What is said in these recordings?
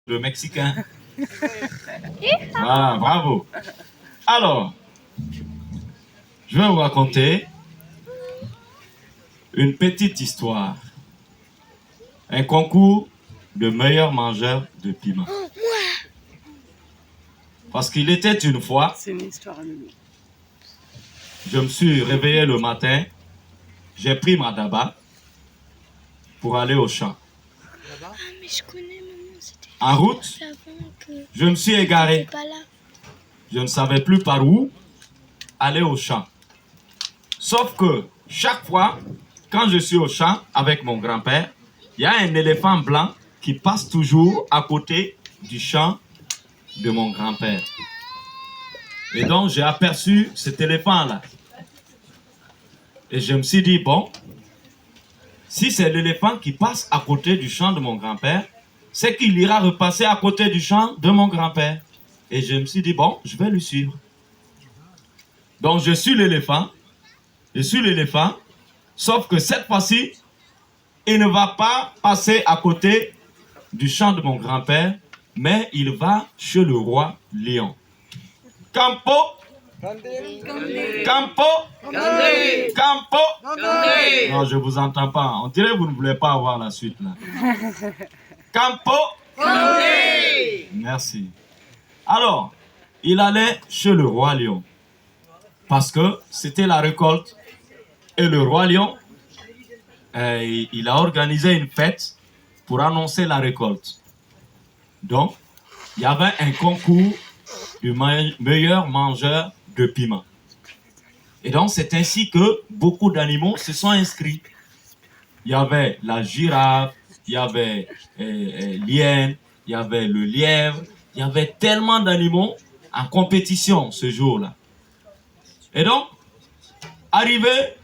Le Mexicain. Voilà, bravo. Alors, je vais vous raconter une petite histoire. Un concours de meilleur mangeur de piment. Parce qu'il était une fois, C'est une histoire anonyme. Je me suis réveillé le matin, j'ai pris ma daba pour aller au champ. Ah, mais je connais, maman, c'était En route, avant que je me suis égaré. t'étais pas là. Je ne savais plus par où aller au champ. Sauf que chaque fois, quand je suis au champ avec mon grand-père, il y a un éléphant blanc qui passe toujours à côté du champ de mon grand-père. Et donc, j'ai aperçu cet éléphant-là. Et je me suis dit, bon, si c'est l'éléphant qui passe à côté du champ de mon grand-père, c'est qu'il ira repasser à côté du champ de mon grand-père. Et je me suis dit, bon, je vais lui suivre. Donc, je suis l'éléphant, sauf que cette fois-ci, il ne va pas passer à côté du champ de mon grand-père, mais il va chez le roi lion. Campo, Campo, Campo. Non, je ne vous entends pas. On dirait que vous ne voulez pas avoir la suite là. Campo. Merci. Alors, il allait chez le roi lion parce que c'était la récolte. Et le roi lion, il a organisé une fête pour annoncer la récolte. Donc, il y avait un concours du meilleur mangeur de piment. Et donc, c'est ainsi que beaucoup d'animaux se sont inscrits. Il y avait la girafe, il y avait l'hyène, il y avait le lièvre, il y avait tellement d'animaux en compétition ce jour-là. Et donc, arrivé,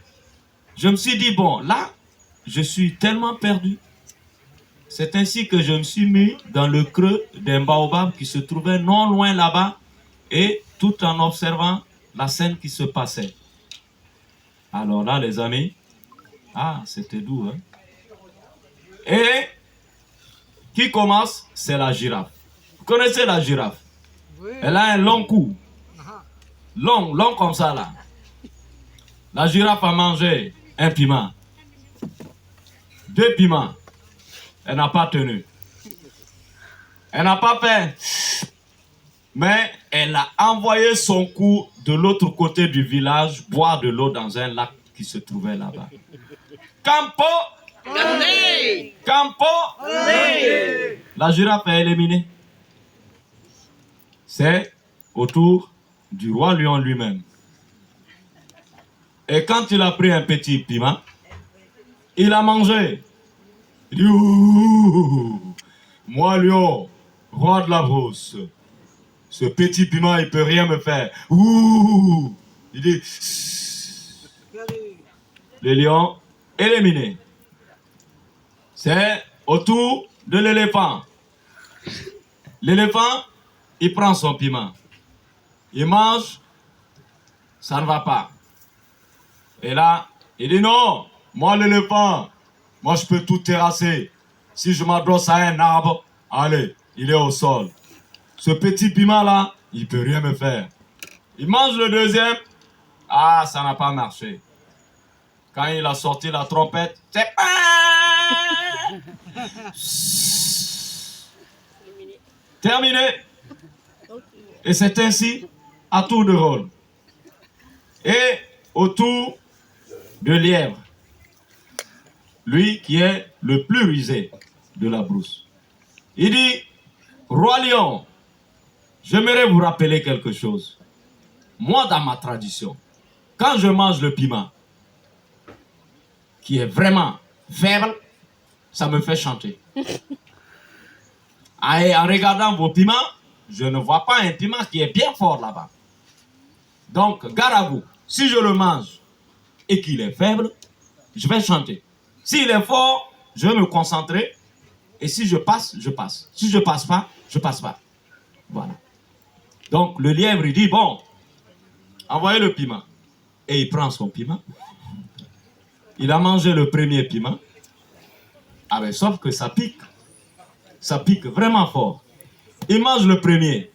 je me suis dit, bon, là, je suis tellement perdu. C'est ainsi que je me suis mis dans le creux d'un baobab qui se trouvait non loin là-bas et tout en observant la scène qui se passait. Alors là, les amis, c'était doux, hein? Et qui commence? C'est la girafe. Vous connaissez la girafe? Oui. Elle a un long cou. Long comme ça, là. La girafe a mangé un piment. 2 piments. Elle n'a pas tenu. Elle n'a pas fait. Mais elle a envoyé son cou de l'autre côté du village boire de l'eau dans un lac qui se trouvait là-bas. Campo! Campo! La girafe est éliminée. C'est au tour du roi lion lui-même. Et quand il a pris un petit piment, il a mangé. Il dit, ouh, moi lion, roi de la brousse, ce petit piment, il peut rien me faire. Ouh, il dit, le lion éliminé. C'est au tour de l'éléphant. L'éléphant, il prend son piment. Il mange, ça ne va pas. Et là, il dit non, moi l'éléphant, moi je peux tout terrasser. Si je m'adosse à un arbre, allez, il est au sol. Ce petit piment là, il peut rien me faire. Il mange le deuxième, ça n'a pas marché. Quand il a sorti la trompette, c'est terminé. Et c'est ainsi à tour de rôle. Et autour de lièvre, lui qui est le plus rusé de la brousse. Il dit, roi lion, j'aimerais vous rappeler quelque chose. Moi, dans ma tradition, quand je mange le piment, qui est vraiment faible, ça me fait chanter. Et en regardant vos piments, je ne vois pas un piment qui est bien fort là-bas. Donc, gare à vous, si je le mange et qu'il est faible, je vais chanter. S'il est fort, je vais me concentrer. Et si je passe, je passe. Si je passe pas, je passe pas. Voilà. Donc, le lièvre, il dit, bon, envoyez le piment. Et il prend son piment. Il a mangé le premier piment. Mais sauf que ça pique. Ça pique vraiment fort. Il mange le premier.